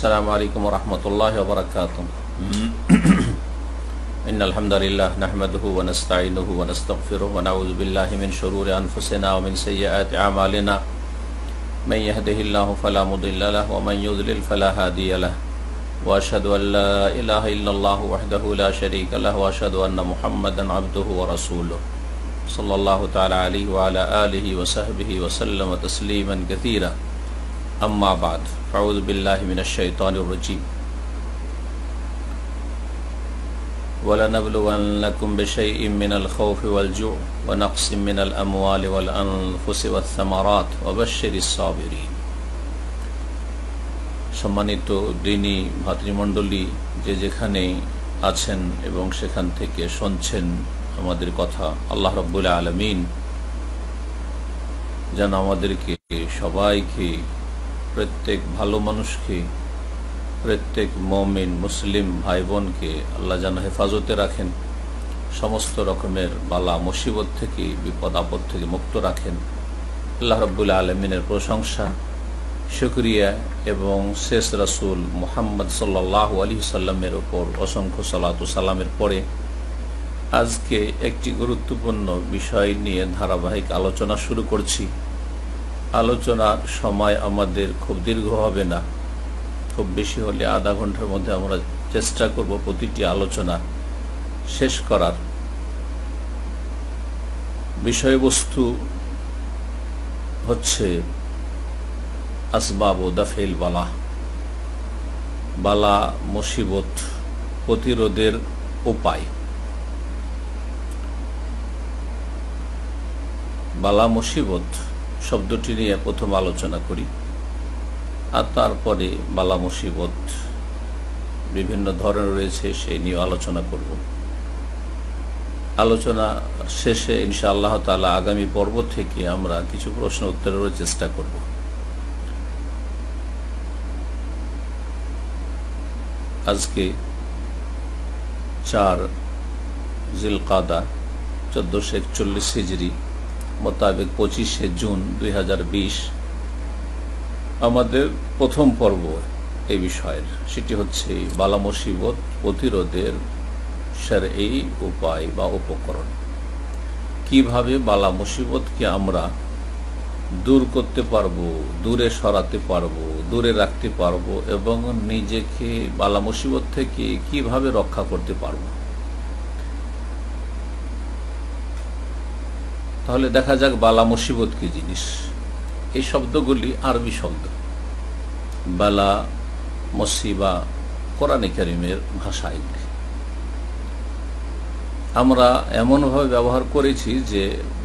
السلام عليكم ورحمة الله وبركاته. إن الحمد لله نحمده ونستعينه ونستغفره ونعوذ بالله من شرور أنفسنا ومن سيئات أعمالنا من يهده الله فلا مضل له ومن يضلل فلا هادي له وأشهد أن لا إله إلا الله وحده لا شريك له وأشهد أن محمدا عبده ورسوله صلى الله تعالى عليه وعلى آله وصحبه وسلم تسليما كثيرا. أما بعد أعوذ بالله من الشيطان الرجيم. ولنبلونكم بشيء من الخوف والجوع ونقص من الأموال والأنفس والثمرات وبشر الصابرين. সম্মানিত দিনী ভাতৃমণ্ডলী যে যেখানে আছেন এবং সেখান থেকে শুনছেন আমাদের কথা, আল্লাহ রাব্বুল আলামিন যেন আমাদেরকে সবাইকে, প্রত্যেক ভালো মানুষকে, প্রত্যেক মুমিন মুসলিম ভাই বোনকে আল্লাহ যেন হেফাজতে রাখেন, সমস্ত রকমের বালা মুসিবত থেকে, বিপদ আপদ থেকে মুক্ত রাখেন। আল্লাহ রাব্বুল আলামিনের প্রশংসা, শুকরিয়া এবং শেষ রাসূল মুহাম্মদ সাল্লাল্লাহু আলাইহি সাল্লামের উপর অসংখ্য সালাত ও সালামের পরে আজকে একটি গুরুত্বপূর্ণ বিষয় নিয়ে ধারাবাহিক আলোচনা শুরু করছি। আলোচনার সময় আমাদের খুব দীর্ঘ হবে না, খুব বেশি হলে আধা ঘন্টার মধ্যে আমরা চেষ্টা করব প্রতিটি আলোচনা শেষ করার। বিষয়বস্তু হচ্ছে আসবাব ও দাফিল বালা, বালা মুসিবত প্রতিরোধের উপায়। বালা মুসিবত শব্দটি নিয়ে প্রথম আলোচনা করি, আর তারপরে বালা মুসিবত বিভিন্ন ধরনের রয়েছে সেই নিয়ে আলোচনা করব। আলোচনা শেষে ইনশাআল্লাহ তাআলা আগামী পর্ব থেকে আমরা কিছু প্রশ্ন উত্তরের চেষ্টা করব। আজকে 4 জিলকাদা 1441 হিজরি মোতাবেক 25শে জুন 2020 আমাদের প্রথম পর্ব এই বিষয়ের। সেটি হচ্ছে বালা মুসিবত প্রতিরোধের শরঈ উপায় বা উপকরণ। কিভাবে বালা মুসিবতকে আমরা দূর করতে পারবো, দূরে সরাতে পারবো, দূরে রাখতে পারবো এবং নিজেকে বালা মুসিবত থেকে কিভাবে রক্ষা করতে পারবো। তাহলে দেখা যাক বালা মুসিবত কি জিনিস। এই শব্দগুলি আরবি শব্দ। বালা মুসিবা কোরআনে কারীমের ভাষায় আমরা এমনভাবে ব্যবহার করেছি যে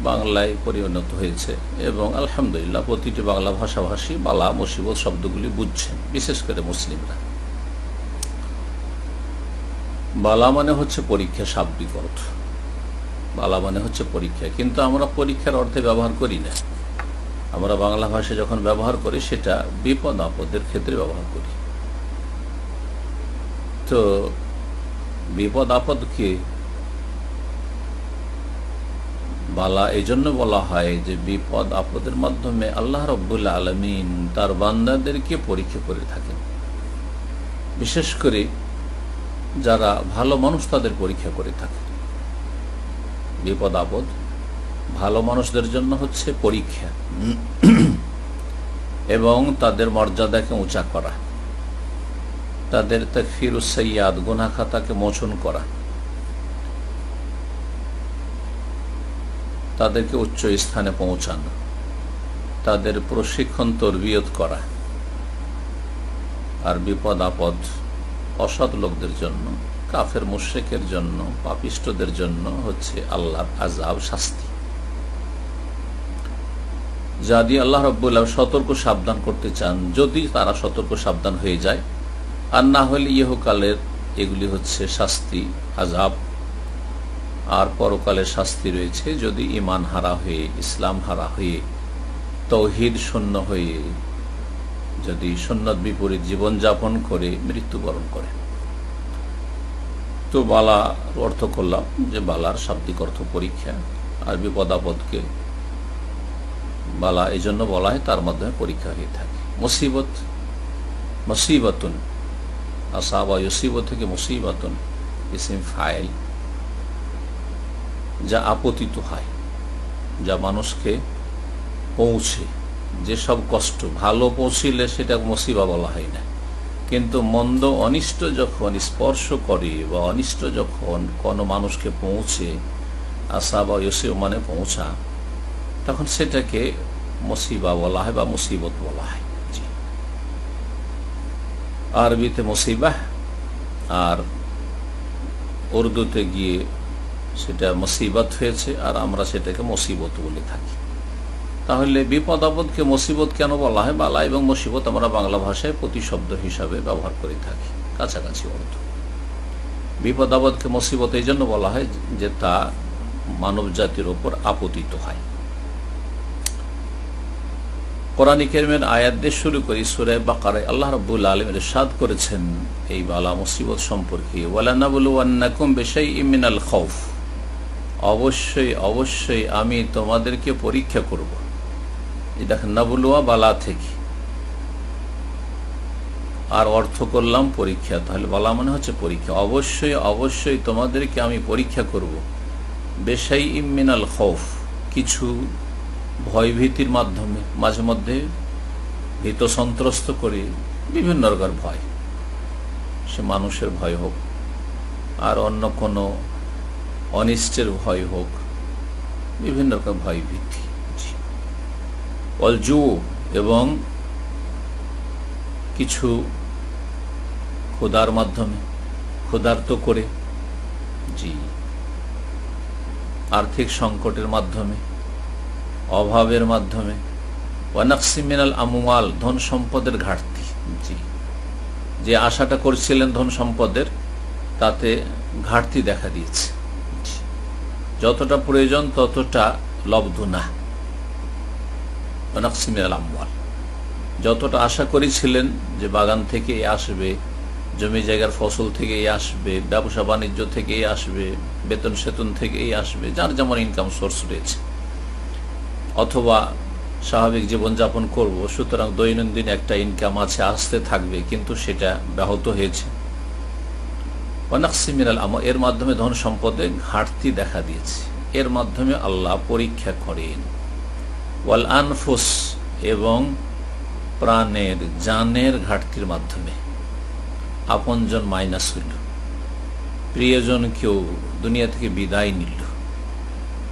বাংলায় পরিণত হয়েছে এবং আলহামদুলিল্লাহ প্রতিটি বাংলা ভাষাভাষী বালা মুসিবত শব্দগুলি বুঝছেন, বিশেষ করে মুসলিমরা। বালা মানে হচ্ছে পরীক্ষা, শাব্দিক অর্থ। বালা মানে হচ্ছে পরীক্ষা, কিন্তু আমরা পরীক্ষার অর্থে ব্যবহার করি না। আমরা বাংলা ভাষা যখন ব্যবহার করি সেটা বিপদ আপদের ক্ষেত্রে ব্যবহার করি। তো বিপদ আপদকে বালা এই জন্য বলা হয় যে বিপদ আপদের মাধ্যমে আল্লাহ রাব্বুল আলামিন তার বান্দাদেরকে পরীক্ষা করে থাকেন। বিশেষ করে যারা ভালো মানুষ তাদের পরীক্ষা করে থাকে। বিপদ আপদ ভালো মানুষদের জন্য হচ্ছে পরীক্ষা এবং তাদের মর্যাদাকে উঁচা করা, তাদের তাকফিরুস সাইয়্যাত গুনাহ খাতাকে মোচন করা, তাদেরকে উচ্চ স্থানে পৌঁছানো, তাদের প্রশিক্ষণ তরবিয়ত করা। আর বিপদ আপদ অসৎ লোকদের জন্য, কাফের মুশরিকের জন্য, পাপিষ্ঠদের জন্য হচ্ছে আল্লাহর আযাব, শাস্তি, যা দিয়ে আল্লাহ রাব্বুল আলামিন সতর্ক সাবধান করতে চান। যদি তারা সতর্ক সাবধান হয়ে যায়, আর না হলে ইহকালের এগুলি হচ্ছে শাস্তি, আযাব। আর পরকালের শাস্তি রয়েছে যদি ঈমান হারা হয়ে, ইসলাম হারা হয়ে, তাওহীদ শূন্য হয়ে, যদি সুন্নাত বিপরীত জীবনযাপন করে মৃত্যুবরণ করে। তো বালা অর্থ করলাম যে বালার শাব্দিক অর্থ পরীক্ষা, আর বিপদ আপদকে বালা এই জন্য বলা হয় তার মাধ্যমে পরীক্ষা হয়ে থাকে। মুসিবত মুসিবাতুন, আসাবা ইউসিবু থেকে মুসিবাতুন ইসিম ফাইল, যা আপতিত হয়, যা মানুষকে পৌঁছে, যেসব কষ্ট ভালো পৌঁছিলে সেটা মুসিবা বলা হয় না, কিন্তু মন্দ অনিষ্ট যখন স্পর্শ করে বা অনিষ্ট যখন কোনো মানুষকে পৌঁছে, আসাবা ইউসিব মানে পৌঁছা, তখন সেটাকে মুসিবা বলা হয় বা মুসিবত বলা হয়। জি, আরবিতে মুসিবাহ, আর উর্দুতে গিয়ে সেটা মুসিবত হয়েছে, আর আমরা সেটাকে মুসিবত বলে থাকি। তাহলে বিপদ আপদকে মুসিবত কেন বলা হয়? বালা এবং মুসিবত আমরা বাংলা ভাষায় প্রতিশব্দ হিসাবে ব্যবহার করে থাকি, কাছাকাছি অর্থ। বিপদ আপদকে মুসিবত এই জন্য বলা হয় যে তা মানব জাতির ওপর আপতিত হয়। কোরআন কারীমের আয়াত দিয়ে শুরু করি। সূরা বাকারায় আল্লাহ রাব্বুল আলামিন ইরশাদ করেছেন এই বালা মুসিবত সম্পর্কে, ওয়ালানাবলুওয়ান্নাকুম বিশাইইম মিনাল খাউফ, অবশ্যই অবশ্যই আমি তোমাদেরকে পরীক্ষা করব। এই দেখেন, নাবলুয়া বালা থেকে, আর অর্থ করলাম পরীক্ষা, তাহলে বালা মানে হচ্ছে পরীক্ষা। অবশ্যই অবশ্যই তোমাদেরকে আমি পরীক্ষা করব বিশাইইম মিনাল খাউফ, কিছু ভয়ভীতির মাধ্যমে, মাঝে মধ্যে ভীত সন্ত্রস্ত করে বিভিন্ন রকমের ভয়, সে মানুষের ভয় হোক আর অন্য কোনো অনিষ্টের ভয় হোক, বিভিন্ন রকম ভয় ভীতি। অলজু, এবং কিছু ক্ষুধার মাধ্যমে, ক্ষুধার্ত করে, জি, আর্থিক সংকটের মাধ্যমে, অভাবের মাধ্যমে, ওয়ানাকসি মিনাল আমওয়াল, ধন সম্পদের ঘাটতি, জি, যে আশাটা করছিলেন ধন সম্পদের তাতে ঘাটতি দেখা দিয়েছে, যতটা প্রয়োজন ততটা লব্ধ না। ওয়ানাকসি মিনাল আমওয়াল, যতটা আশা করেছিলেন যে বাগান থেকে আসবে, জমি জায়গার ফসল থেকেই আসবে, ব্যবসা বাণিজ্য থেকেই আসবে, বেতন সেতন থেকেই আসবে, যার যেমন ইনকাম সোর্স রয়েছে, অথবা স্বাভাবিক জীবনযাপন করব, সুতরাং দৈনন্দিন একটা ইনকাম আছে, আসতে থাকবে, কিন্তু সেটা ব্যাহত হয়েছে। ওয়ানাকসি মিনাল আমওয়াল, এর মাধ্যমে ধন সম্পদে ঘাটতি দেখা দিয়েছে, এর মাধ্যমে আল্লাহ পরীক্ষা করেন। ওয়াল আনফুস, এবং প্রাণের, জানের ঘাটতির মাধ্যমে, আপনজন মাইনাস হইল, প্রিয়জন কেউ দুনিয়া থেকে বিদায় নিল,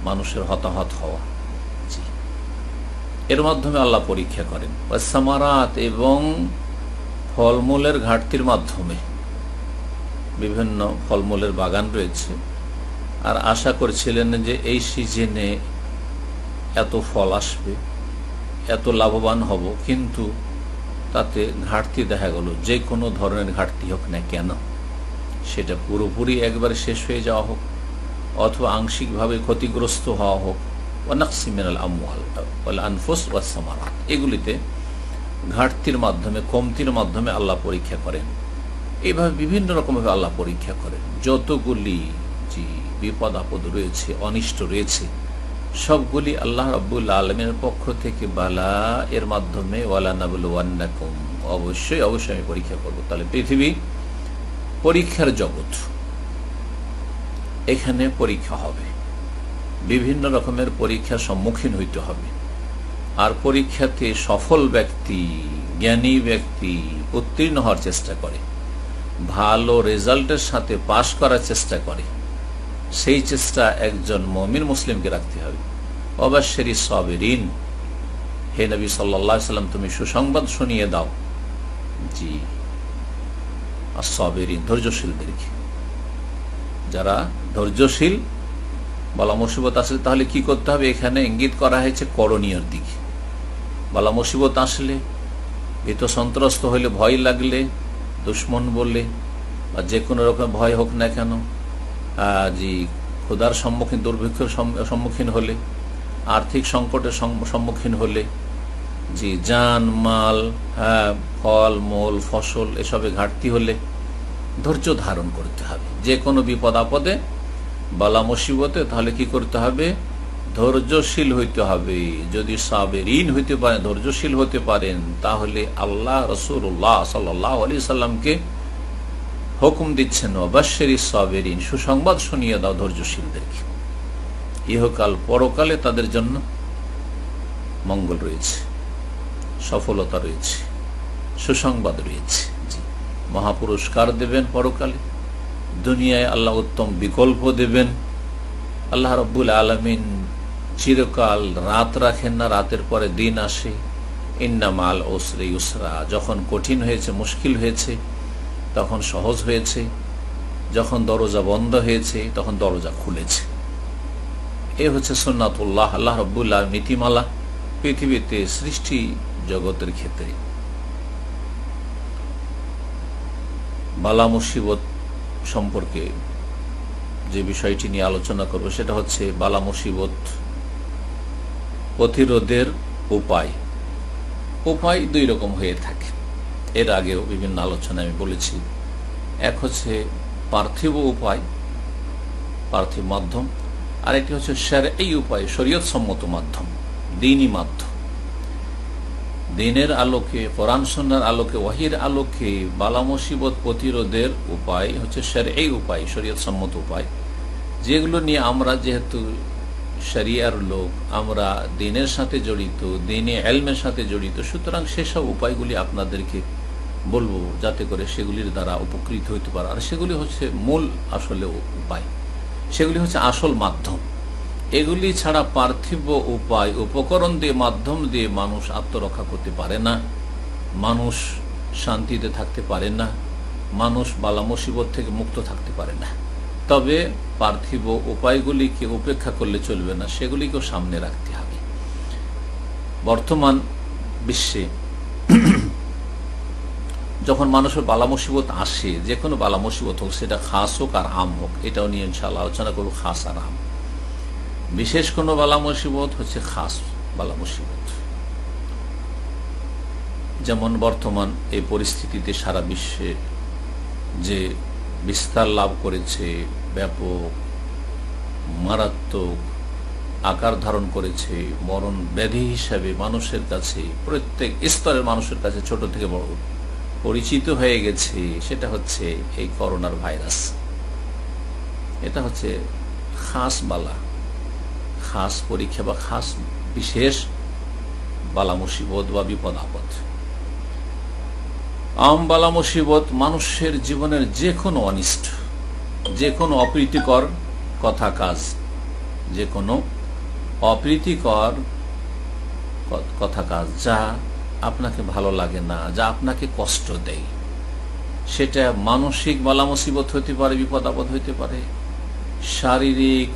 মানুষের হতাহত হওয়া, এর মাধ্যমে আল্লাহ পরীক্ষা করেন। সামারাত, এবং ফলমূলের ঘাটতির মাধ্যমে, বিভিন্ন ফলমূলের বাগান রয়েছে, আর আশা করছিলেন যে এই সিজনে এত ফল আসবে, এত লাভবান হব, কিন্তু তাতে ঘাটতি দেখা গেল, যে কোনো ধরনের ঘাটতি হোক না কেন, সেটা পুরোপুরি একবারে শেষ হয়ে যাওয়া হোক অথবা আংশিকভাবে ক্ষতিগ্রস্ত হওয়া হোক। ওয়ানাকসি মিনাল আমওয়াল ওয়াল আনফুস ওয়াস সামারাত, এগুলিতে ঘাটতির মাধ্যমে, কমতির মাধ্যমে আল্লাহ পরীক্ষা করেন। এইভাবে বিভিন্ন রকমভাবে আল্লাহ পরীক্ষা করেন। যতগুলি যে বিপদ আপদ রয়েছে, অনিষ্ট রয়েছে, সবগুলি আল্লাহ রাব্বুল আলামিনের পক্ষ থেকে বালা, এর মাধ্যমে ওয়ালানাবলুওয়ান্নাকুম, অবশ্যই অবশ্যই আমি পরীক্ষা করব। তাহলে পৃথিবী পরীক্ষার জগৎ, এখানে পরীক্ষা হবে, বিভিন্ন রকমের পরীক্ষার সম্মুখীন হইতে হবে। আর পরীক্ষাতে সফল ব্যক্তি, জ্ঞানী ব্যক্তি উত্তীর্ণ হওয়ার চেষ্টা করে, ভালো রেজাল্টের সাথে পাশ করার চেষ্টা করে, সেই চেষ্টা একজন মুমিন মুসলিমকে রাখতে হবে। অবাশশিরি সাবিরিন, হে নবী সাল্লাল্লাহু আলাইহি সাল্লাম, তুমি সুসংবাদ শুনিয়ে দাও, জি, আস-সাবিরিন, ধৈর্যশীলদেরকে, যারা ধৈর্যশীল। বালা মুসিবত আসলে তাহলে কি করতে হবে? এখানে ইঙ্গিত করা হয়েছে করণীয়র দিকে। বালা মুসিবত আসলে, ভীত সন্ত্রস্ত হইলে, ভয় লাগলে, দুশ্মন বললে বা যে কোনো রকম ভয় হোক না কেন, জি, ক্ষুধার সম্মুখীন, দুর্ভিক্ষের সম্মুখীন হলে, আর্থিক সংকটের সম্মুখীন হলে, জি, জান মাল, ফল মূল ফসল এসবে ঘাটতি হলে ধৈর্য ধারণ করতে হবে। যে কোনো বিপদ আপদে, বালা মুসিবতে, তাহলে কি করতে হবে? ধৈর্যশীল হইতে হবে। যদি সাবেরিন হইতে পারেন, ধৈর্যশীল হতে পারেন, তাহলে আল্লাহ রাসূলুল্লাহ সাল্লাল্লাহু আলাইহি সাল্লামকে হুকুম দিচ্ছেন, ওয়াবাশশিরিস সাবিরিন, সুসংবাদ শুনিয়ে দাও ধৈর্যশীলদেরকে, ইহকাল পরকালে তাদের জন্য মঙ্গল রয়েছে, সফলতা রয়েছে, সুসংবাদ রয়েছে। জি, মহাপুরস্কার দেবেন পরকালে, দুনিয়ায় আল্লাহ উত্তম বিকল্প দেবেন। আল্লাহ রাব্বুল আলামিন চিরকাল রাত রাখেন না, রাতের পরে দিন আসে। ইন্না মাল উসরি ইউসরা, যখন কঠিন হয়েছে, মুশকিল হয়েছে, তখন সহজ হয়েছে, যখন দরজা বন্ধ হয়েছে, তখন দরজা খুলেছে। এ হচ্ছে সুন্নাতুল্লাহ, আল্লাহ রাব্বুল আলামিন নীতিমালা পৃথিবীতে সৃষ্টি জগতের ক্ষেত্রে। বালা মুসিবত সম্পর্কে যে বিষয়টি নিয়ে আলোচনা করব সেটা হচ্ছে বালা মুসিবত প্রতিরোধের উপায়। উপায় দুই রকম হয়ে থাকে, এর আগেও বিভিন্ন আলোচনা আমি বলেছি। এক হচ্ছে পার্থিব উপায়, পার্থিব মাধ্যম, আরেকটি হচ্ছে শারঈ উপায়, শরীয়ত সম্মত মাধ্যম, দ্বীনি মাধ্যম। দ্বীনের আলোকে, কোরআন সুন্নাহর আলোকে, ওয়াহির আলোকে বালা মুসিবত প্রতিরোধের উপায় হচ্ছে শারঈ উপায়, শরীয়ত সম্মত উপায়, যেগুলো নিয়ে আমরা যেহেতু শরিয়ার লোক, আমরা দ্বীনের সাথে জড়িত, দ্বীনি ইলমের সাথে জড়িত, সুতরাং সেসব উপায়গুলি আপনাদেরকে বলবো যাতে করে সেগুলির দ্বারা উপকৃত হইতে পারে। আর সেগুলি হচ্ছে মূল আসলে উপায়, সেগুলি হচ্ছে আসল মাধ্যম। এগুলি ছাড়া পার্থিব উপায়, উপকরণ দিয়ে, মাধ্যম দিয়ে মানুষ আত্মরক্ষা করতে পারে না, মানুষ শান্তিতে থাকতে পারে না, মানুষ বালা মুসিবত থেকে মুক্ত থাকতে পারে না। তবে পার্থিব উপায়গুলিকে উপেক্ষা করলে চলবে না, সেগুলিকেও সামনে রাখতে হবে। বর্তমান বিশ্বে যখন মানুষের বালা মুসিবত আসে, যে কোনো বালা মুসিবত হোক, সেটা খাস হোক আর আম হোক, এটাও নিয়ে ইনশাআল্লাহ আলোচনা করব, খাস আর আম। বিশেষ কোনো বালা মুসিবত হচ্ছে খাস বালা মুসিবত। যেমন বর্তমান এই পরিস্থিতিতে সারা বিশ্বে যে বিস্তার লাভ করেছে, ব্যাপক মারাত্মক আকার ধারণ করেছে, মরণ ব্যাধি হিসাবে মানুষের কাছে, প্রত্যেক স্তরের মানুষের কাছে, ছোট থেকে বড়, পরিচিত হয়ে গেছে, সেটা হচ্ছে এই করোনার ভাইরাস। এটা হচ্ছে খাস বালা, খাস পরীক্ষা বা খাস বিশেষ বালা মুসিবত বা বিপদ আপদ। আম বালা মুসিবত মানুষের জীবনের যে কোনো অনিষ্ট, যে কোনো অপ্রীতিকর কথা কাজ, যে কোনো অপ্রীতিকর কথা কাজ যা আপনাকে ভালো লাগে না, যা আপনাকে কষ্ট দেয়, সেটা মানসিক বালা মুসিবত হতে পারে, বিপদ আপদ হইতে পারে, শারীরিক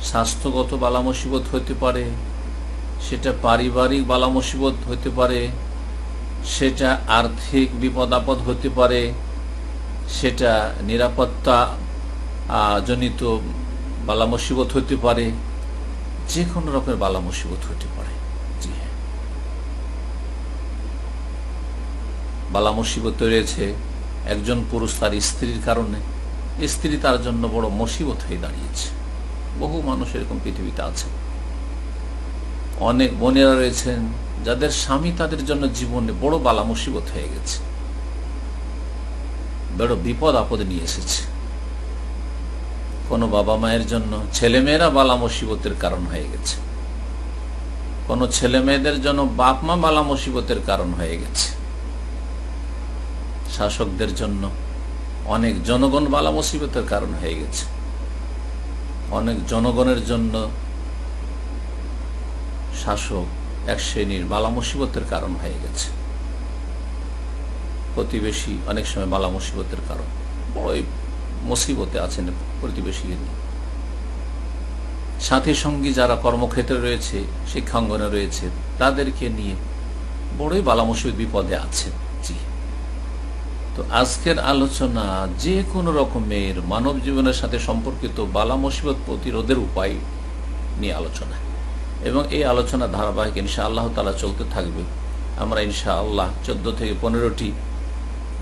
স্বাস্থ্যগত বালা মুসিবত হতে পারে, সেটা পারিবারিক বালা মুসিবত হতে পারে, সেটা আর্থিক বিপদ আপদ হতে পারে, সেটা নিরাপত্তা জনিত বালা মুসিবত হতে পারে, যে কোনো রকমের বালা মুসিবত হতে পারে। জি হ্যাঁ, বালা মুসিবত রয়েছে একজন পুরুষ তার স্ত্রীর কারণে, স্ত্রী তার জন্য বড় মুসিবত হয়ে দাঁড়িয়েছে। বহু মানুষ এরকম পৃথিবীতে আছে। অনেক বোনেরা রয়েছেন যাদের স্বামী তাদের জন্য জীবনে বড় বালা মুসিবত হয়ে গেছে, বড় বিপদ আপদ নিয়ে এসেছে। কোনো বাবা মায়ের জন্য ছেলেমেয়েরা বালা মুসিবতের কারণ হয়ে গেছে, কোনো ছেলে মেয়েদের জন্য বাপ মা বালা মুসিবতের কারণ হয়ে গেছে, শাসকদের জন্য অনেক জনগণ বালা মুসিবতের কারণ হয়ে গেছে, অনেক জনগণের জন্য শাসক এক শ্রেণীর বালা মুসিবতের কারণ হয়ে গেছে। প্রতিবেশী অনেক সময় বালা মুসিবতের কারণ, বড়ই মুসিবতে আছেন প্রতিবেশী। সাথী সঙ্গী যারা কর্মক্ষেত্রে রয়েছে, শিক্ষাঙ্গনে রয়েছে, তাদেরকে নিয়ে বড়ই বালা মুসিবত বিপদে আছে। জি, তো আজকের আলোচনা যে কোনো রকমের মানব জীবনের সাথে সম্পর্কিত বালা মুসিবত প্রতিরোধের উপায় নিয়ে আলোচনা, এবং এই আলোচনা ধারাবাহিক ইনশাআল্লাহ তাআলা চলতে থাকবে। আমরা ইনশাআল্লাহ 14 থেকে 15টি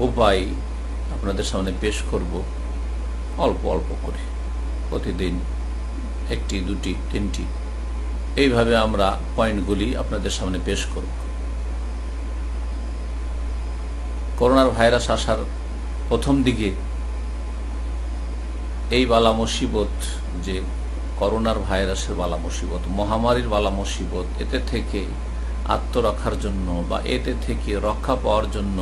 উপায় আপনাদের সামনে পেশ করব, অল্প অল্প করে, প্রতিদিন 1টি 2টি 3টি এইভাবে আমরা পয়েন্টগুলি আপনাদের সামনে পেশ করব। করোনার ভাইরাস আসার প্রথম দিকে এই বালা মুসিবত, যে করোনার ভাইরাসের বালা মুসিবত, মহামারীর বালা মুসিবত, এতে থেকে আত্মরক্ষার জন্য বা এতে থেকে রক্ষা পাওয়ার জন্য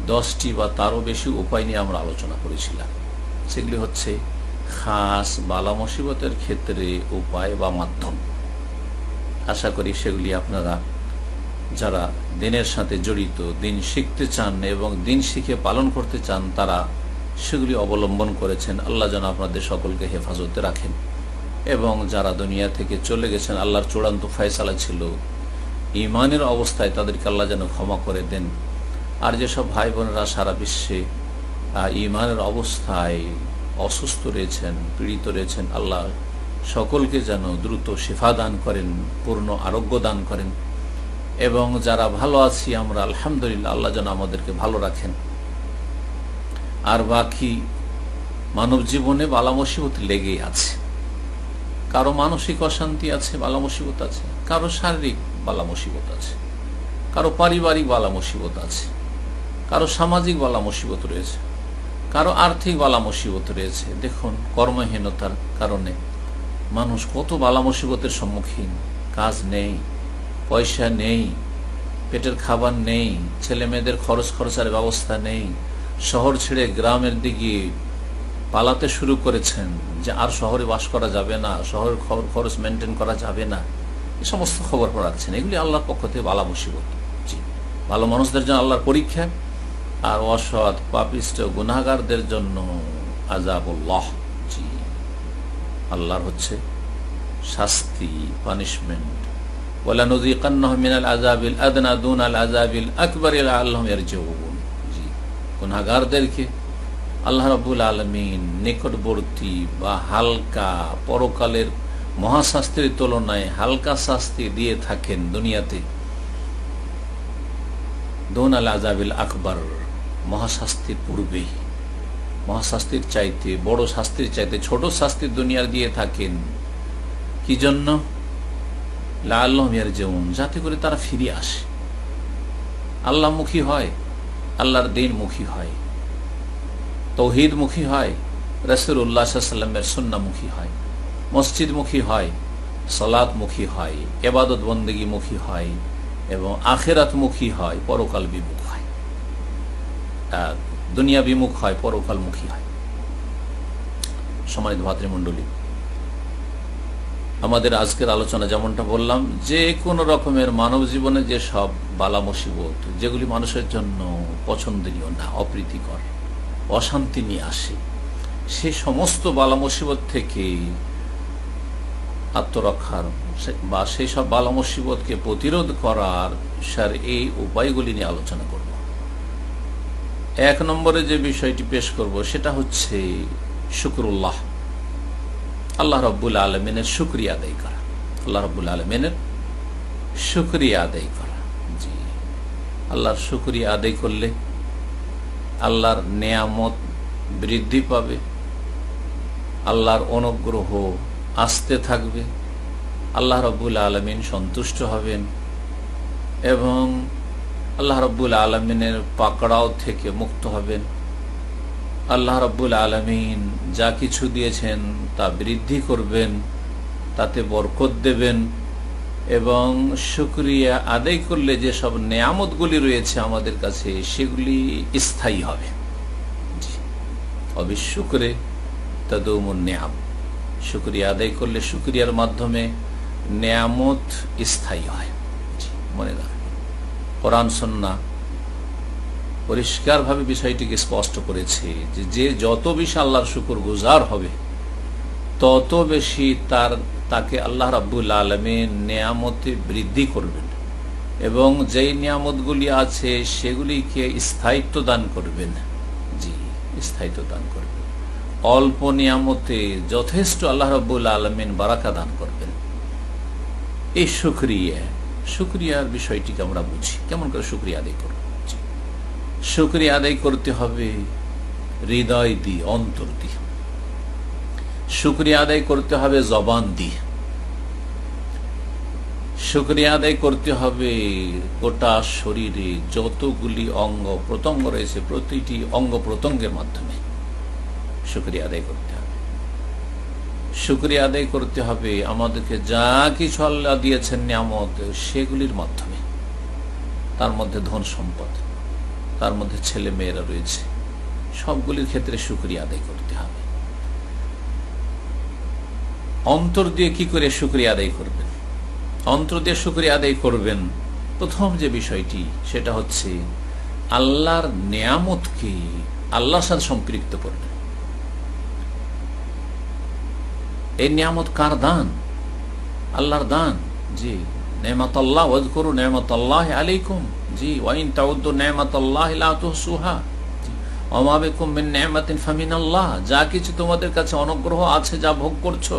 10টি বা তারও বেশি উপায় নিয়ে আমরা আলোচনা করেছিলাম। সেগুলি হচ্ছে খাস বালা মুসিবতের ক্ষেত্রে উপায় বা মাধ্যম। আশা করি সেগুলি আপনারা যারা দিনের সাথে জড়িত, দিন শিখতে চান এবং দিন শিখে পালন করতে চান, তারা সেগুলি অবলম্বন করেছেন। আল্লাহ যেন আপনাদের সকলকে হেফাজতে রাখেন। এবং যারা দুনিয়া থেকে চলে গেছেন, আল্লাহর চূড়ান্ত ফয়সালা ছিল ঈমানের অবস্থায়, তাদেরকে আল্লাহ যেন ক্ষমা করে দেন। আর যেসব ভাই বোনেরা সারা বিশ্বে ঈমানের অবস্থায় অসুস্থ রয়েছেন, পীড়িত রয়েছেন, আল্লাহ সকলকে যেন দ্রুত শিফা দান করেন, পূর্ণ আরোগ্য দান করেন। এবং যারা ভালো আছি আমরা আলহামদুলিল্লাহ, আল্লাহ যেন আমাদেরকে ভালো রাখেন। আর বাকি মানব জীবনে বালা মুসিবত লেগেই আছে। কারো মানসিক অশান্তি আছে, বালা মুসিবত আছে, কারো শারীরিক বালা মুসিবত আছে, কারো পারিবারিক বালা মুসিবত আছে, কারো সামাজিক বালা মুসিবত রয়েছে, কারো আর্থিক বালা মুসিবত রয়েছে। দেখুন, কর্মহীনতার কারণে মানুষ কত বালা মুসিবতের সম্মুখীন। কাজ নেই, পয়সা নেই, পেটের খাবার নেই, ছেলে মেয়েদের খরচার ব্যবস্থা নেই, শহর ছেড়ে গ্রামের দিকে পালাতে শুরু করেছেন যে আর শহরে বাস করা যাবে না, শহরের খরচ মেনটেন করা যাবে না। এই সমস্ত খবর রাখছেন। এগুলি আল্লাহর পক্ষ থেকে বালা মুসিবত। জি, ভালো মানুষদের জন্য আল্লাহর পরীক্ষা, আর অসৎ পাপিষ্ট গুনাহগারদের জন্য আযাবুল্লাহ। জি, আল্লাহর হচ্ছে শাস্তি, পানিশমেন্ট। ওয়ালানুযীকান্নাহুম মিনাল আযাবিল আদনা দুনাল আযাবিল আকবার লাআল্লাহুম ইয়ারজিউন। জি, গুনাহগারদেরকে আল্লাহ রাব্বুল আলামিন নিকটবর্তী বা হালকা, পরকালের মহাশাস্তির তুলনায় হালকা শাস্তি দিয়ে থাকেন দুনিয়াতে। দুনাল আযাবিল আকবার, মহাশাস্তির পূর্বে, মহাশাস্তির চাইতে, বড় শাস্তির চাইতে ছোট শাস্তি দুনিয়ার দিয়ে থাকেন। কি জন্য? লাআল্লাহুম ইয়ারজিউন, যাতে করে তারা ফিরে আসে, আল্লাহমুখী হয়, আল্লাহর দ্বীনমুখী হয়, তৌহিদমুখী হয়, রাসূলুল্লাহ সাল্লাল্লাহু আলাইহি ওয়াসাল্লামের সুন্নাহমুখী হয়, মসজিদমুখী হয়, সালাতমুখী হয়, ইবাদত বন্দেগীমুখী হয় এবং আখিরাতমুখী হয়, পরকাল বিমুখ হয়। দুনিয়া বিমুখ হয়, পরকালমুখী হয়। সম্মানিত ভাতৃমণ্ডলী, আমাদের আজকের আলোচনা যেমনটা বললাম, যে কোনো রকমের মানব জীবনে যে সব বালা মুসিবত, যেগুলি মানুষের জন্য পছন্দনীয় না, অপ্রীতিকর, অশান্তি নিয়ে আসে, সেই সমস্ত বালা মুসিবত থেকে আত্মরক্ষার বা সেই সব বালা মুসিবতকে প্রতিরোধ করার এই উপায়গুলি নিয়ে আলোচনা করব। 1 নম্বরে যে বিষয়টি পেশ করব সেটা হচ্ছে শুকরুল্লাহ, আল্লাহ রাব্বুল আলামিনের শুকরিয়া আদায় করা। আল্লাহ রাব্বুল আলামিনের শুকরিয়া আদায় করা। জি, আল্লাহর শুকরিয়া আদায় করলে আল্লাহর নেয়ামত বৃদ্ধি পাবে, আল্লাহর অনুগ্রহ আসতে থাকবে, আল্লাহ রাব্বুল আলামিন সন্তুষ্ট হবেন এবং আল্লাহ রাব্বুল আলামিনের পাকড়াও থেকে মুক্ত হবেন। আল্লাহ রাব্বুল আলামিন যা কিছু দিয়েছেন তা বৃদ্ধি করবেন, তাতে বরকত দেবেন এবং শুকরিয়া আদায় করলে যে সব নেয়ামতগুলি রয়েছে আমাদের কাছে, সেগুলি স্থায়ী হবে। অবিশুকরে তাদুমুন নিআম, শুকরিয়া আদায় করলে, শুকরিয়ার মাধ্যমে নেয়ামত স্থায়ী হয়। মনে রাখবেন, কোরআন সুন্নাহ পরিষ্কারভাবে বিষয়টিকে স্পষ্ট করেছে যে যত বেশি আল্লাহর শুকর গুজার হবে, তত বেশি তাকে আল্লাহ রাব্বুল আলামিন নেয়ামতে বৃদ্ধি করবেন এবং যেই নিয়ামতগুলি আছে সেগুলিকে স্থায়িত্ব দান করবেন। জি, স্থায়িত্ব দান করবেন। অল্প নিয়ামতে যথেষ্ট আল্লাহ রাব্বুল আলামিন বারাকা দান করবেন। এই শুকরিয়ার বিষয়টিকে আমরা বুঝি। কেমন করে শুকরিয়া আদায় করব? শুকরিয়া আদায় করতে হবে হৃদয় দিয়ে, অন্তর দিয়ে। শুকরিয়া আদায় করতে হবে জবান দিয়ে। শুকরিয়া আদায় করতে হবে গোটা শরীরে যতগুলি অঙ্গ প্রত্যঙ্গ রয়েছে প্রতিটি অঙ্গ প্রত্যঙ্গের মাধ্যমে শুকরিয়া আদায় করতে হবে। শুকরিয়া আদায় করতে হবে আমাদেরকে যা কিছু আল্লাহ দিয়েছেন নিয়ামত সেগুলির মাধ্যমে, তার মধ্যে ধন সম্পদ, তার মধ্যে ছেলে মেয়েরা রয়েছে, সবগুলির ক্ষেত্রে শুকরিয়া আদায় করতে হবে। অন্তর দিয়ে কি করে শুকরিয়া আদায় করবেন? অন্তর দিয়ে শুকরিয়া আদায় করবেন, প্রথম যে বিষয়টি সেটা হচ্ছে আল্লাহর নিয়ামতকে আল্লাহর সাথে সম্পৃক্ত করবেন। এই নিয়ামত কার দান? আল্লাহর দান। জি, নেমাতাল্লাহ ওয়াজকুরু নেমাতাল্লাহি আলাইকুম। জি, ওয়াইন তাউদ্দু নেমাতাল্লাহি লা তুহসুহা। ওয়া মা বিকুম মিন নি'মাতিন ফামিনাল্লাহ। যা কিছু তোমাদের কাছে অনুগ্রহ আছে, যা ভোগ করছো,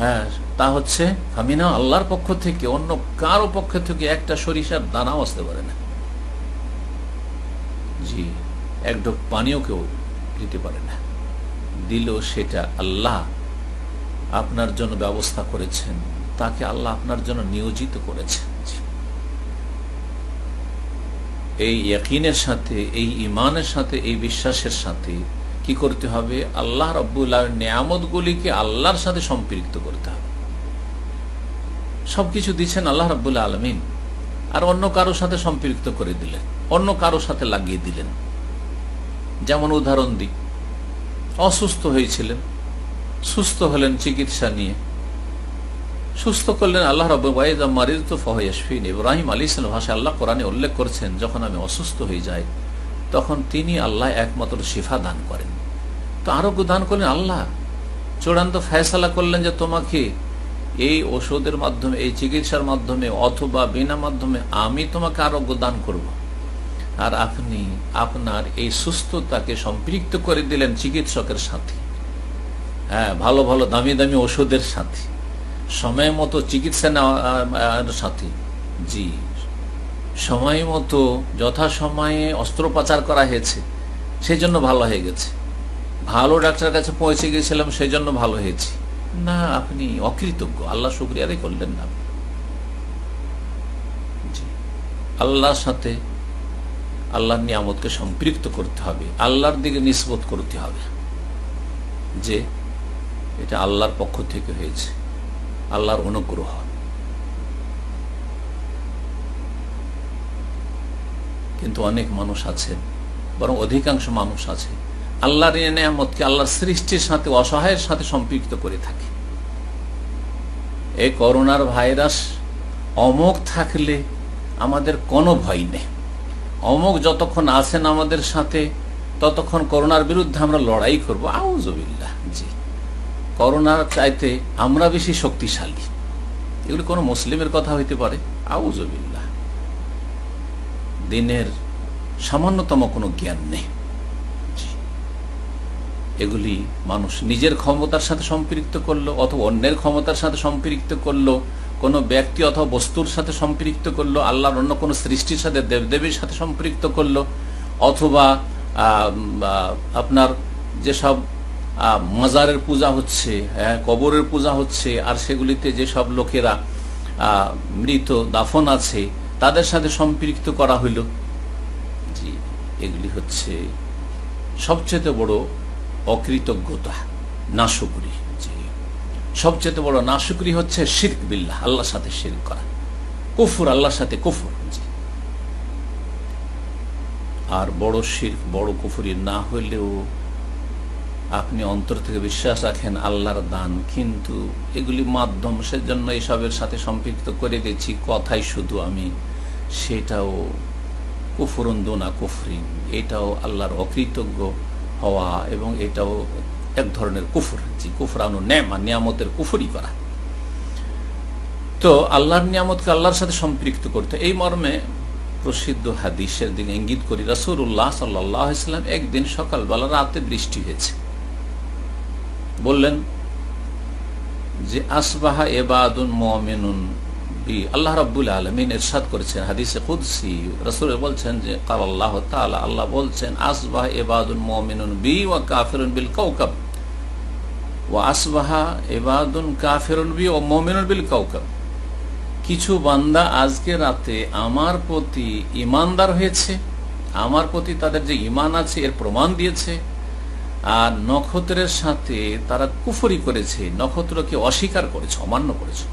হ্যাঁ, তা হচ্ছে ফামিনা, আল্লাহর পক্ষ থেকে, অন্য কারো পক্ষ থেকে একটা সরিষার দানাও আসতে পারে না। জি, এক ঢোক পানিও কেউ দিতে পারে না। দিল সেটা আল্লাহ আপনার জন্য ব্যবস্থা করেছেন, তাকে আল্লাহ আপনার জন্য নিয়োজিত করেছেন। এই ইয়াকিনের সাথে, এই ঈমানের সাথে, এই বিশ্বাসের সাথে কি করতে হবে? আল্লাহ রাব্বুল আলামিনের নিয়ামতগুলিকে আল্লাহর সাথে সম্পৃক্ত করতে হবে। সবকিছু দিচ্ছেন আল্লাহ রাব্বুল আলামিন, আর অন্য কারোর সাথে সম্পৃক্ত করে দিলেন, অন্য কারোর সাথে লাগিয়ে দিলেন। যেমন উদাহরণ দিই, অসুস্থ হয়েছিলেন, সুস্থ হলেন চিকিৎসা নিয়ে, সুস্থ করলেন আল্লাহ রাব্বুল ওয়াইদা মারিদতু ফাহুয়া ইয়াশফিন। ইব্রাহিম আলাইহিস সালাম ভাষায় আল্লাহ কোরআনে উল্লেখ করছেন, যখন আমি অসুস্থ হয়ে যাই তখন তিনি আল্লাহ একমাত্র শিফা দান করেন। তো আরোগ্য দান করলেন আল্লাহ। চূড়ান্ত ফয়সালা করলেন যে তোমাকে এই ওষুধের মাধ্যমে, এই চিকিৎসার মাধ্যমে অথবা বিনা মাধ্যমে আমি তোমাকে আরোগ্য দান করব। আর আপনি আপনার এই সুস্থতাকে সম্পৃক্ত করে দিলেন চিকিৎসকের সাথে, হ্যাঁ, ভালো ভালো দামি দামি ওষুধের সাথে, সময় মতো চিকিৎসা নেওয়ার সাথে। জি, সময় মতো যথাসময়ে অস্ত্রোপচার করা হয়েছে, সেই জন্য ভালো হয়ে গেছে। ভালো ডাক্তারের কাছে পৌঁছে গিয়েছিলাম, সেই জন্য ভালো হয়েছে না। আপনি অকৃতজ্ঞ, আল্লাহ শুকরিয়া আদায় করলেন না। জি, আল্লাহর সাথে আল্লাহর নিয়ামতকে সম্পৃক্ত করতে হবে, আল্লাহর দিকে নিসবত করতে হবে যে এটা আল্লাহর পক্ষ থেকে হয়েছে, আল্লাহর অনুগ্রহ। কিন্তু অনেক মানুষ আছে, বরং অধিকাংশ মানুষ আছে, আল্লাহর নিয়ামতকে আল্লাহর সৃষ্টির সাথে, অসহায়ের সাথে সম্পৃক্ত করে থাকে। এই করোনার ভাইরাস অমোঘ থাকলে আমাদের কোনো ভয় নেই। অমোঘ যতক্ষণ আছেন আমাদের সাথে, ততক্ষণ করোনার বিরুদ্ধে আমরা লড়াই করবো। আউযুবিল্লাহ। জি, করোনার চাইতে আমরা বেশি শক্তিশালী, এগুলি কোনো মুসলিমের কথা হইতে পারে? আউযুবিল্লাহ। দিনের সামান্যতম কোনো জ্ঞান নেই। এগুলি মানুষ নিজের ক্ষমতার সাথে সম্পৃক্ত করলো, অথবা অন্যের ক্ষমতার সাথে সম্পৃক্ত করলো, কোনো ব্যক্তি অথবা বস্তুর সাথে সম্পৃক্ত করলো, আল্লাহর অন্য কোনো সৃষ্টির সাথে, দেবদেবীর সাথে সম্পৃক্ত করলো, অথবা আপনার যেসব মাজারের পূজা হচ্ছে, কবরের পূজা হচ্ছে, আর সেগুলিতে যেসব লোকেরা মৃত দাফন আছে তাদের সাথে সম্পৃক্ত করা হইল। জি, এগুলি হচ্ছে সবচেয়ে বড় অকৃতজ্ঞতা, নাশুকরি। জি, সবচেয়ে বড় নাশুকরি হচ্ছে শিরক বিল্লাহ, আল্লাহর সাথে শিরক করা, কুফর, আল্লাহর সাথে কুফর। জি, আর বড় শিরক, বড় কুফরি না হইলেও আপনি অন্তর থেকে বিশ্বাস রাখেন আল্লাহর দান, কিন্তু এগুলি মাধ্যম, সেজন্য এসবের সাথে সম্পৃক্ত করে দিয়েছি কথাই শুধু আমি, সেটাও কুফরুন দুনা কুফরিন, এটাও আল্লাহর অকৃতজ্ঞ হওয়া, এবং এটাও এক ধরনের কুফর। জি, কুফরানু নেমা, নিয়ামতের কুফরি করা। তো আল্লাহর নিয়ামতকে আল্লাহর সাথে সম্পৃক্ত করতে, এই মর্মে প্রসিদ্ধ হাদিসের দিকে ইঙ্গিত করি। রাসূলুল্লাহ সাল্লাল্লাহু আলাইহি ওয়াসাল্লাম একদিন সকালবেলা, রাতে বৃষ্টি হয়েছে, বললেন যে আসবাহা ইবাদুন মুমিনুন বি। আল্লাহ রাব্বুল আলামিন ইরশাদ করেছেন হাদিসে কুদসি, রাসূল বলছেন যে কাল আল্লাহ তাআলা, আল্লাহ বলছেন আসবাহা ইবাদুন মুমিনুন বি ওয়া কাফিরুন বিল কাওকাব, ওয়া আসবাহা ইবাদুন কাফিরুন বি ওয়া মুমিনুন বিল কাওকাব। কিছু বান্দা আজকে রাতে আমার প্রতি ইমানদার হয়েছে, আমার প্রতি তাদের যে ইমান আছে এর প্রমাণ দিয়েছে, আর নক্ষত্রের সাথে তারা কুফরি করেছে, নক্ষত্রকে অস্বীকার করেছে, অমান্য করেছে।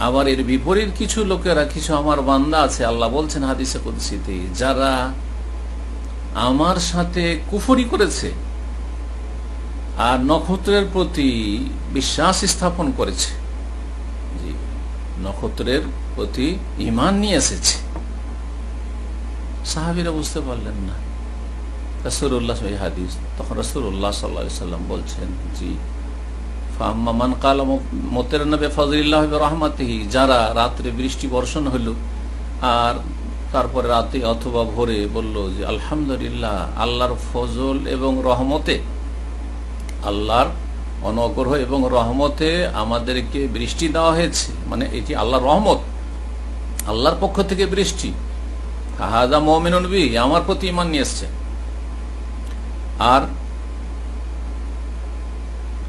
আবার এর বিপরীত কিছু লোকেরা, কিছু আমার বান্দা আছে, আল্লাহ বলছেন হাদিসে কুদসিতে, যারা আমার সাথে কুফরি করেছে আর নক্ষত্রের প্রতি বিশ্বাস স্থাপন করেছে, জি, নক্ষত্রের প্রতি ঈমান নিয়ে এসেছে। সাহাবীরা বুঝতে পারলেন না রাসূলুল্লাহ এই হাদিস, তখন রাসূলুল্লাহ সাল্লাল্লাহু আলাইহি ওয়াসাল্লাম বলছেন, জি, ফাম্মা মান ক্বালা মুতিরনা বিফাযলিল্লাহি ওয়া রাহমাতিহি, যারা রাতে বৃষ্টি বর্ষণ হলো আর তারপরে রাতে অথবা ভোরে বলল যে আলহামদুলিল্লাহ, আল্লাহর ফজল এবং রহমতে, আল্লাহর অনুগ্রহ এবং রহমতে আমাদেরকে বৃষ্টি দেওয়া হয়েছে, মানে এটি আল্লাহর রহমত, আল্লাহর পক্ষ থেকে বৃষ্টি, হাযা মুমিনুন বি, আমার প্রতি ঈমান নিয়ে এসেছে। আর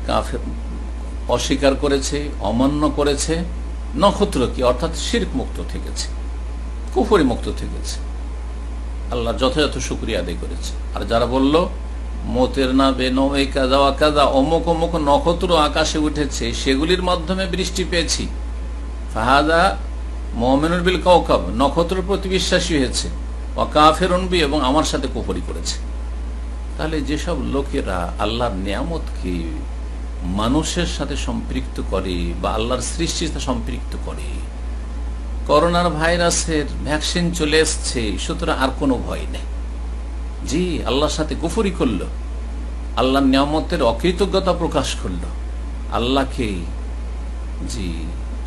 কাফের অস্বীকার করেছে, অমান্য করেছে নক্ষত্রকে, অর্থাৎ শিরক মুক্ত থেকেছে, কুফরি মুক্ত থেকেছে, আল্লাহর যথাযথ শুকরিয়া আদায় করেছে। আর যারা বলল মোতের না বেনওয়ে কাজা ওয়া কাজা, অমুক অমুক নক্ষত্র আকাশে উঠেছে, সেগুলির মাধ্যমে বৃষ্টি পেয়েছি, ফাহাদা মুমিনুন বিল কাওকাব, নক্ষত্রের প্রতি বিশ্বাসী হয়েছে, ওয়া কাফিরুন বি, এবং আমার সাথে কুফরি করেছে। তাহলে যেসব লোকেরা আল্লাহর নিয়ামতকে মানুষের সাথে সম্পৃক্ত করে বা আল্লাহর সৃষ্টির সাথে সম্পৃক্ত করে, করোনার ভাইরাসের ভ্যাকসিন চলে এসছে সুতরাং আর কোনো ভয় নেই, জি, আল্লাহর সাথে কুফরি করলো, আল্লাহর নিয়ামতের অকৃতজ্ঞতা প্রকাশ করলো, আল্লাহকে জি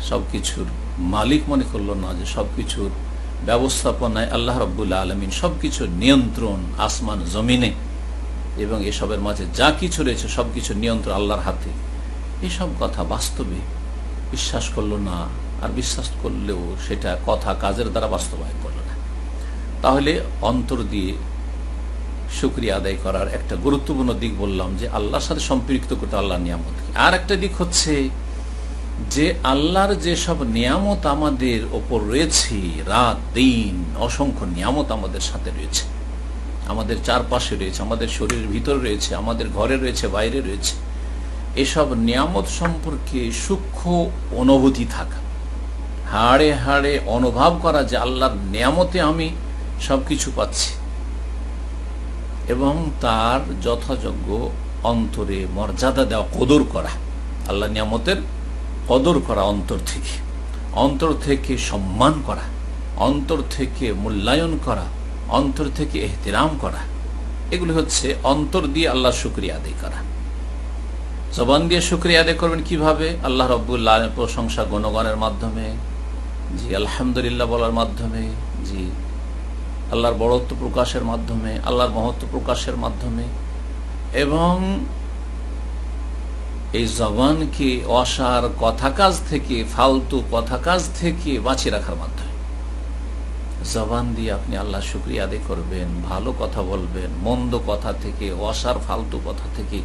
সবকিছুর মালিক মনে করলো না, যে সবকিছুর ব্যবস্থাপনায় আল্লাহ রাব্বুল আলামিন, সবকিছুর নিয়ন্ত্রণ আসমান জমিনে এবং এসবের মাঝে যা কিছু রয়েছে সবকিছু নিয়ন্ত্রণ আল্লাহর হাতে, এসব কথা বাস্তবে বিশ্বাস করলো না, আর বিশ্বাস করলেও সেটা কথা কাজের দ্বারা বাস্তবায়ন করলো না। তাহলে অন্তর দিয়ে শুকরিয়া আদায় করার একটা গুরুত্বপূর্ণ দিক বললাম, যে আল্লাহর সাথে সম্পৃক্ত করতে আল্লাহর নিয়ামতকে। আর একটা দিক হচ্ছে যে আল্লাহর যেসব নিয়ামত আমাদের ওপর রয়েছে, রাত দিন অসংখ্য নিয়ামত আমাদের সাথে রয়েছে, আমাদের চারপাশে রয়েছে, আমাদের শরীরের ভিতরে রয়েছে, আমাদের ঘরে রয়েছে, বাইরে রয়েছে, এসব নিয়ামত সম্পর্কে সূক্ষ্ম অনুভূতি থাকা, হাড়ে হাড়ে অনুভব করা যে আল্লাহর নিয়ামতে আমি সবকিছু পাচ্ছি, এবং তার যথাযোগ্য অন্তরে মর্যাদা দেওয়া, কদর করা, আল্লাহ নিয়ামতের কদর করা, অন্তর থেকে সম্মান করা, অন্তর থেকে মূল্যায়ন করা, অন্তর থেকে এহতিরাম করা, এগুলি হচ্ছে অন্তর দিয়ে আল্লাহ শুকরিয়া আদায় করা। জবান দিয়ে শুকরিয়া আদায় করবেন কিভাবে? আল্লাহ রাব্বুল আলামিনের প্রশংসা গুণগানের মাধ্যমে, জি, আলহামদুলিল্লাহ বলার মাধ্যমে, জি, আল্লাহর বড়ত্ব প্রকাশের মাধ্যমে, আল্লাহর মহত্ব প্রকাশের মাধ্যমে, এবং এই জবানকে অসার কথা কাজ থেকে, ফালতু কথা কাজ থেকে বাঁচিয়ে রাখার মাধ্যমে। জবান দিয়ে আপনি আল্লাহ শুকরিয়া আদায় করবেন, ভালো কথা বলবেন, মন্দ কথা থেকে, অসার ফালতু কথা থেকে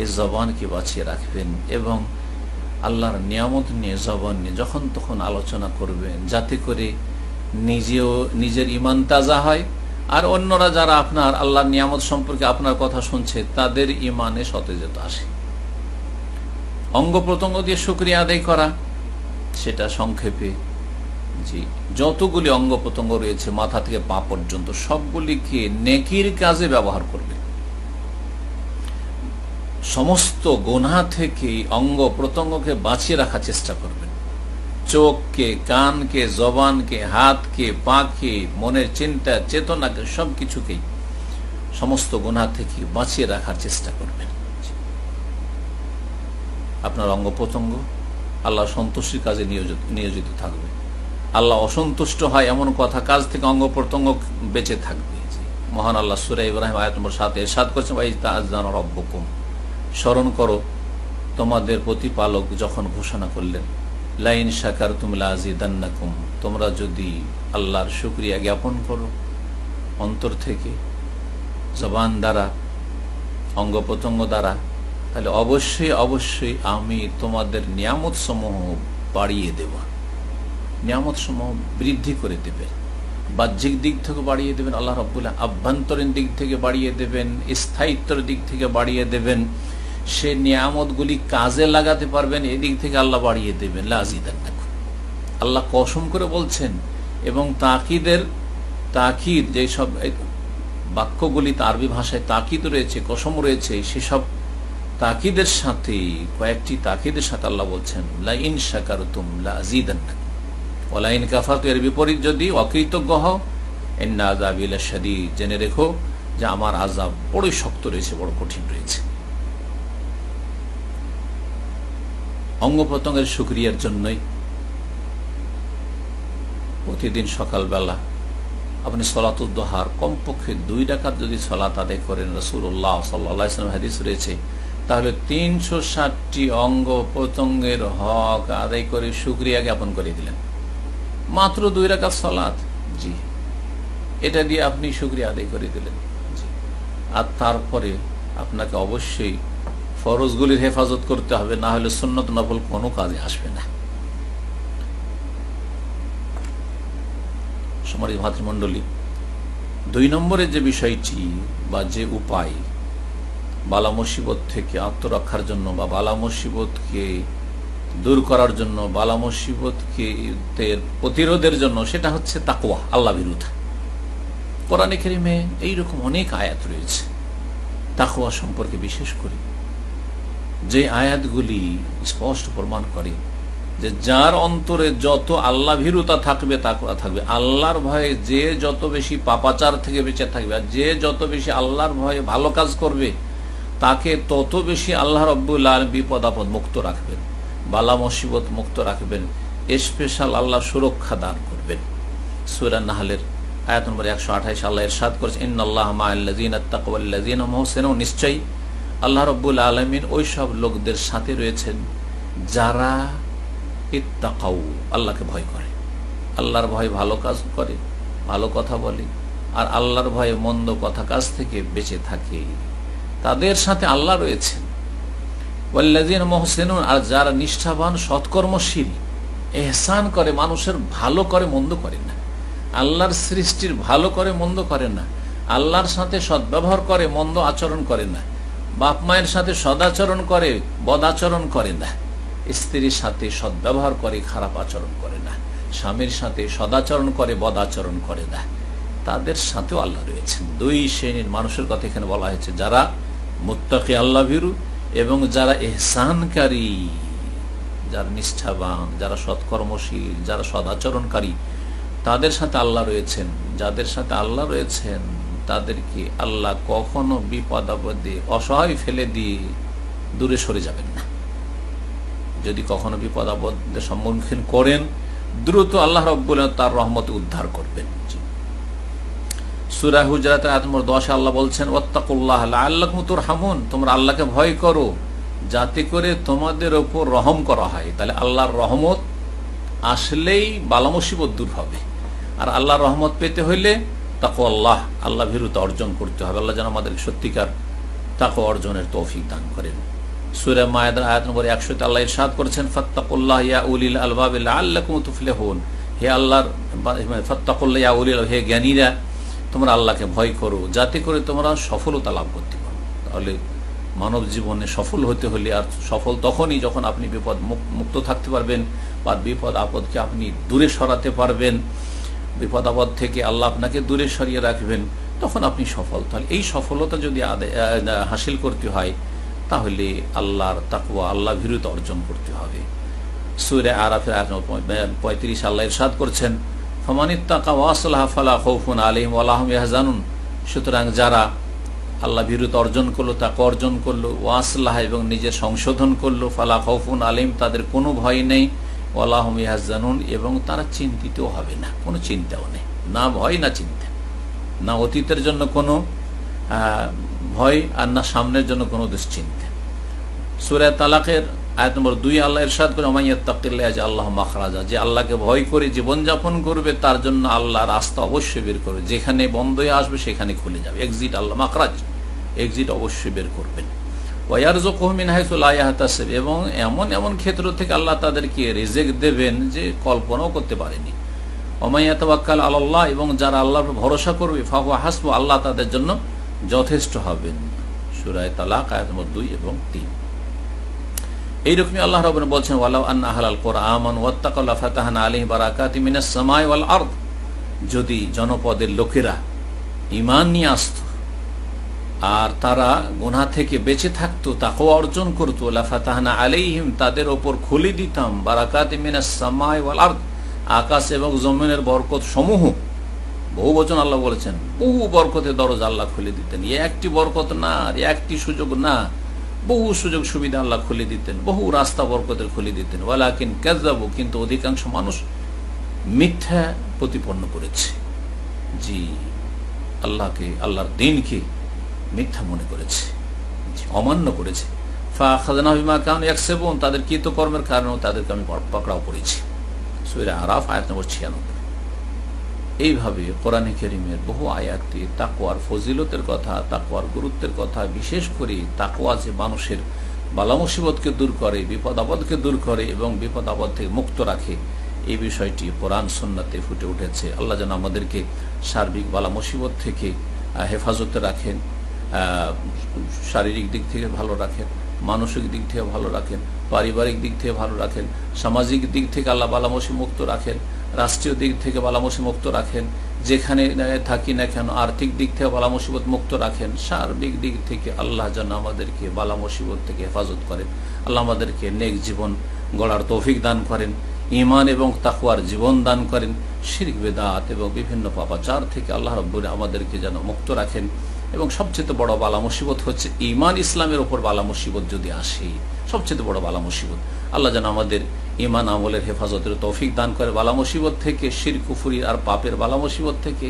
এই জবানকে বাঁচিয়ে রাখবেন, এবং আল্লাহর নিয়ামত নিয়ে, জবান নিয়ে যখন তখন আলোচনা করবেন, যাতে করে নিজেও নিজের ঈমান তাজা হয়, আর অন্যরা যারা আপনার আল্লাহর নিয়ামত সম্পর্কে আপনার কথা শুনছে তাদের ঈমানে সতেজতা আসে। অঙ্গ প্রত্যঙ্গ দিয়ে শুকরিয়া আদায় করা, সেটা সংক্ষেপে, জি, যতগুলি অঙ্গ প্রত্যঙ্গ রয়েছে মাথা থেকে পা পর্যন্ত সবগুলিকে নেকির কাজে ব্যবহার করবে, সমস্ত গুনাহ থেকে অঙ্গ প্রত্যঙ্গকে বাঁচিয়ে রাখার চেষ্টা করবেন, চোখকে, কানকে, জবানকে, হাতকে, পাকে, মনের চিন্তা চেতনাকে, সবকিছুকেই সমস্ত গুনাহ থেকে বাঁচিয়ে রাখার চেষ্টা করবেন। আপনার অঙ্গ প্রত্যঙ্গ আল্লাহ সন্তুষ্টির কাজে নিয়োজিত থাকবে, আল্লাহ অসন্তুষ্ট হয় এমন কথা কাজ থেকে অঙ্গ প্রত্যঙ্গ বেঁচে থাকবে। মহান আল্লাহ সূরা ইব্রাহিম আয়াত নম্বর 7 ইরশাদ করেছেন, ওয়াইযতাআযানা রাব্বুকুম, স্মরণ করো তোমাদের প্রতিপালক যখন ঘোষণা করলেন, লাইন শাকারতুম লাযিদান্নাকুম, তোমরা যদি আল্লাহর শুকরিয়া জ্ঞাপন করো অন্তর থেকে, জবান দ্বারা, অঙ্গ প্রত্যঙ্গ দ্বারা, তাহলে অবশ্যই অবশ্যই আমি তোমাদের নিয়ামত সমূহ বাড়িয়ে দেব। নিয়ামত সমূহ বৃদ্ধি করে দেবেন, বাহ্যিক দিক থেকে বাড়িয়ে দেবেন আল্লাহ রাব্বুল আলামিন, আভ্যন্তরীণ দিক থেকে বাড়িয়ে দেবেন, স্থায়িত্বের দিক থেকে বাড়িয়ে দেবেন, সে নিয়ামতগুলি কাজে লাগাতে পারবেন এদিক থেকে আল্লাহ বাড়িয়ে দেবেন। লাযিদান্নাকুম, আল্লাহ কসম করে বলছেন। এবং তাকিদ যেসব বাক্যগুলিতে আরবি ভাষায় তাকিদ রয়েছে, কসম রয়েছে, সেসব তাকিদের সাথে কয়েকটি তাকিদের সাথে আল্লাহ বলছেন লা ইন শাকারতুম লাযিদান্নাকুম ওয়া লা ইন কাফারতুম, এর বিপরীত যদি অকৃতজ্ঞ হও ইন্না আযাবি লাশাদীদ, জেনে রেখো যে আমার আযাব বড়ই শক্ত রয়েছে, বড় কঠিন রয়েছে। অঙ্গ প্রত্যঙ্গের শুকরিয়ার জন্যই প্রতিদিন সকালবেলা আপনি সলাতুদ দুহার কমপক্ষে 2 রাকাত যদি সলাত আদায় করেন, রাসূলুল্লাহ সাল্লাল্লাহু আলাইহি ওয়াসাল্লাম হাদিস রয়েছে, তাহলে 360টি অঙ্গ প্রত্যঙ্গের হক আদায় করে শুকরিয়া জ্ঞাপন করে দিলেন। মাত্র 2 রাকাত সলাত, জি, এটা দিয়ে আপনি শুকরিয়া আদায় করে দিলেন। জি, আর তারপরে আপনাকে অবশ্যই ফরজগুলির হেফাজত করতে হবে, না হলে সুন্নত নফল কোনো কাজে আসবে না। সম্মানিত ভাতৃমণ্ডলী, 2 নম্বরে যে বিষয়টি বা যে উপায় বালা মুসিবত থেকে আত্মরক্ষার জন্য বা বালা মুসিবতকে দূর করার জন্য, বালা মুসিবতকে প্রতিরোধের জন্য, সেটা হচ্ছে তাকওয়া, আল্লাহ বিরুদ্ধ। কোরআনে কারিমে এইরকম অনেক আয়াত রয়েছে তাকওয়া সম্পর্কে, বিশেষ করে যে আয়াতগুলি স্পষ্ট প্রমাণ করে যে যার অন্তরে যত আল্লাহ ভীরুতা থাকবে, তাকওয়া থাকবে, আল্লাহর ভয়ে যে যত বেশি পাপাচার থেকে বেঁচে থাকবে, আর যে যত বেশি আল্লাহর ভয়ে ভালো কাজ করবে, তাকে তত বেশি আল্লাহ রাব্বুল আলামিন বিপদ আপদ মুক্ত রাখবেন, বালা মুসিবত মুক্ত রাখবেন, স্পেশাল আল্লাহ সুরক্ষা দান করবেন। সূরা নাহলের আয়াত নম্বর 128 আল্লাহ ইরশাদ করেছেন, ইন্নাল্লাহা মা'আল্লাযীনা তাকাউ ওয়াল্লাযীনা হুম মুহসিনুন, নিশ্চয়ই আল্লাহ রাব্বুল আলামিন ওই সব লোকদের সাথে রয়েছেন যারা ইত্তাকাউ, আল্লাহকে ভয় করে, আল্লাহর ভয় ভালো কাজ করে, ভালো কথা বলে, আর আল্লাহর ভয়ে মন্দ কথা কাজ থেকে বেঁচে থাকে, তাদের সাথে আল্লাহ রয়েছেন। ওয়াল্লাযীনা মুহসিনুন, আর যারা নিষ্ঠাবান সৎকর্মশীল, ইহসান করে, মানুষের ভালো করে, মন্দ করে না, আল্লাহর সৃষ্টির ভালো করে, মন্দ করে না, আল্লাহর সাথে সদ্ব্যবহার করে, মন্দ আচরণ করে না, বাপ মায়ের সাথে সদাচরণ করে, বদ আচরণ করে না, স্ত্রীর সাথে সদ্ব্যবহার করে, খারাপ আচরণ করে না, স্বামীর সাথে সদাচরণ করে, বদ আচরণ করে না, তাদের সাথেও আল্লাহ রয়েছেন। 2 শ্রেণীর মানুষের কথা এখানে বলা হয়েছে, যারা মুত্তাকি, আল্লাহ ভীরু, এবং যারা ইহসানকারী, যারা নিষ্ঠাবান, যারা সৎকর্মশীল, যারা সদাচরণকারী, তাদের সাথে আল্লাহ রয়েছেন। যাদের সাথে আল্লাহ রয়েছেন তাদেরকে আল্লাহ কখনো বিপদ আপদে অসহায় ফেলে দিয়ে দূরে সরে যাবেন না। যদি কখনো বিপদ আপদের সম্মুখীন করেন, দ্রুত আল্লাহ রাব্বুল আলামিন তার রহমতে উদ্ধার করবেন। সূরা হুজরাত আয়াত নম্বর 10 আল্লাহ বলছেন, ওয়াত্তাকুল্লাহ লাআল্লাকুম তুরহামুন, তোমরা আল্লাহকে ভয় করো যাতে করে তোমাদের উপর রহম করা হয়। তাহলে আল্লাহর রহমত আসলেই বালা মুসিবত দূর হবে। আর আল্লাহর রহমত পেতে হইলে তাকওয়াল্লাহ, আল্লাহ ভীরুতা অর্জন করতে হবে। আল্লাহ যেন আমাদের সত্যিকার তাকওয়া অর্জনের তৌফিক দান করেন। সূরা মায়েদার আয়াত নম্বর 100 আল্লাহ ইরশাদ করেছেন, ফাত্তাকুল্লাহ ইয়া উলিল আলবাব লাআল্লাকুম তুফলিহুন, হে আল্লাহর ফাত্তাকুল্লাহ ইয়া উলিল, হে জ্ঞানীরা, তোমরা আল্লাহকে ভয় করো যাতে করে তোমরা সফলতা লাভ করতে পারো। তাহলে মানব জীবনে সফল হতে হলে, আর সফল তখনই যখন আপনি বিপদ মুক্ত থাকতে পারবেন, বা বিপদ আপদকে আপনি দূরে সরাতে পারবেন, বিপদ আপদ থেকে আল্লাহ আপনাকে দূরে সরিয়ে রাখবেন, তখন আপনি সফল। তাহলে এই সফলতা যদি হাসিল করতে হয়, তাহলে আল্লাহর তাকওয়া, আল্লাহ ভীরুতা অর্জন করতে হবে। সূরা আরাফের আয়াত 35 আল্লাহ ইরশাদ করছেন, ফামানিত্তাকা ওয়া আসলাহা ফালা খাউফুন আলাইহিম ওয়া লা হুম ইয়াহজানুন, সুতরাং যারা আল্লাহ ভীরুতা অর্জন করলো, তাকওয়া অর্জন করলো, ওয়া আসলাহা, এবং নিজের সংশোধন করলো, ফালা খাউফুন আলাইহিম, তাদের কোনো ভয় নেই, ওয়া লা হুম ইয়াহজানুন, এবং তারা চিন্তিতও হবে না, কোনো চিন্তাও নেই, না ভয় না চিন্তা, না অতীতের জন্য কোনো ভয়, আর না সামনের জন্য কোনো দুশ্চিন্তা। সূরা তালাকের আয়াত নম্বর 2 আল্লাহ ইরশাদ করে, ওমাইয়াত্তাকিল্লাহ ইয়াজআল মাখরাজা, যে আল্লাহকে ভয় করে জীবনযাপন করবে তার জন্য আল্লাহ রাস্তা অবশ্যই বের করবে, যেখানে বন্ধ হয়ে আসবে সেখানে খুলে যাবে, এক্সিট, আল্লাহ মাখরাজ, এক্সিট অবশ্যই বের করবেন। ওয়ারযুকুহু মিন হাইসু লা ইয়াহতাসিব, এবং এমন এমন ক্ষেত্র থেকে আল্লাহ তাদেরকে রিজিক দেবেন যে কল্পনাও করতে পারেনি। ওয়া মান ইয়াতাওয়াক্কাল আলাল্লাহ, এবং যারা আল্লাহর উপর ভরসা করবে ফাহুয়া হাসবু, আল্লাহ তাদের জন্য যথেষ্ট হবেন। সূরা তালাক আয়াত নম্বর 2 এবং 3। এইরকমই আল্লাহ রাব্বুল বলছেন ওয়ালাউ আন্না আহলাল কুরআন আমানু ওয়াত্তাকাউ লাফাতাহনা আলাইহিম বারাকাতিম মিনাস সামাই ওয়াল আরদ, যদি জনপদের লোকেরা ঈমান নিয়ে আসতো আর তারা গুনাহ থেকে বেঁচে থাকতো, তাকওয়া অর্জন করতো, লাফাতাহনা আলাইহিম, তাদের ওপর খুলে দিতাম, বারাকাতিম মিনাস সামাই ওয়াল আরদ, আকাশ এবং জমিনের বরকত সমূহ, বহু বচন আল্লাহ বলেছেন, বহু বরকতের দরজা আল্লাহ খুলে দিতেন। একটি বরকত না, একটি সুযোগ না, বহু সুযোগ সুবিধা আল্লাহ খুলে দিতেন, বহু রাস্তা বরকতের খুলে দিতেন। ওয়ালাকিন কাযাবু, কিন্তু অধিকাংশ মানুষ মিথ্যা প্রতিপন্ন করেছে, জি আল্লাহকে, আল্লাহর দ্বীনকে মিথ্যা মনে করেছে, অমান্য করেছে। ফাআখাযনাহুম বিমা কানু ইয়াকসিবুন, তাদের কৃতকর্মের কারণে তাদেরকে আমি পাকড়াও করেছি। সূরা আরাফ আয়াত নম্বর 96। এইভাবে কোরআনে কারীমের বহু আয়াতে তাকওয়ার ফজিলতের কথা, তাকওয়ার গুরুত্বের কথা, বিশেষ করে তাকওয়া যে মানুষের বালা মুসিবতকে দূর করে, বিপদ আপদকে দূর করে এবং বিপদ আপদ থেকে মুক্ত রাখে, এই বিষয়টি কোরআন সুন্নাতে ফুটে উঠেছে। আল্লাহ যেন আমাদেরকে সার্বিক বালা মুসিবত থেকে হেফাজতে রাখেন, শারীরিক দিক থেকে ভালো রাখেন, মানসিক দিক থেকে ভালো রাখেন, পারিবারিক দিক থেকে ভালো রাখেন, সামাজিক দিক থেকে আল্লাহ বালা মুসিবত মুক্ত রাখেন, রাষ্ট্রীয় দিক থেকে বালা মুসিবত মুক্ত রাখেন, যেখানে থাকি না কেন আর্থিক দিক থেকে বালা মুসিবত মুক্ত রাখেন, সার্বিক দিক থেকে আল্লাহ যেন আমাদেরকে বালা মুসিবত থেকে হেফাজত করেন। আল্লাহ আমাদেরকে নেক জীবন গড়ার তৌফিক দান করেন, ঈমান এবং তাকওয়ার জীবন দান করেন, শিরক বিদআত এবং বিভিন্ন পাপাচার থেকে আল্লাহ রাব্বুল আমাদেরকে যেন মুক্ত রাখেন। এবং সবচেয়ে বড় বালা মুসিবত হচ্ছে ঈমান ইসলামের উপর বালা মুসিবত যদি আসে, সবচেয়ে বড় বালা মুসিবত। আল্লাহ যেন আমাদের ঈমান আমলের হেফাজতের তৌফিক দান করে, বালা মুসিবত থেকে, শিরক কুফরি আর পাপের বালা মুসিবত থেকে,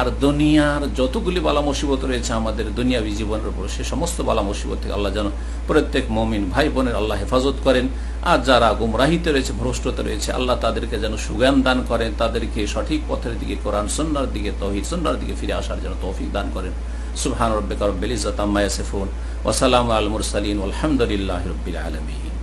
আর দুনিয়ার যতগুলি বালা মুসিবত রয়েছে আমাদের দুনিয়াবী জীবনের উপর, সে সমস্ত বালা মুসিবত থেকে আল্লাহ যেন প্রত্যেক মুমিন ভাই বোনের আল্লাহ হেফাজত করেন। আর যারা গুমরাহিতে রয়েছে, ভ্রষ্টতা রয়েছে, আল্লাহ তাদেরকে যেন সুজ্ঞান দান করেন, তাদেরকে সঠিক পথের দিকে, কোরআন সুন্নাহর দিকে, তাওহীদ সুন্নাহর দিকে ফিরে আসার জন্য তৌফিক দান করেন। সুবহান রাব্বিকা রাব্বিল ইজ্জাতি আম্মা ইয়াসিফুন ওয়া সালামুন আলাল মুরসালিন ওয়ালহামদুলিল্লাহি রাব্বিল আলামিন।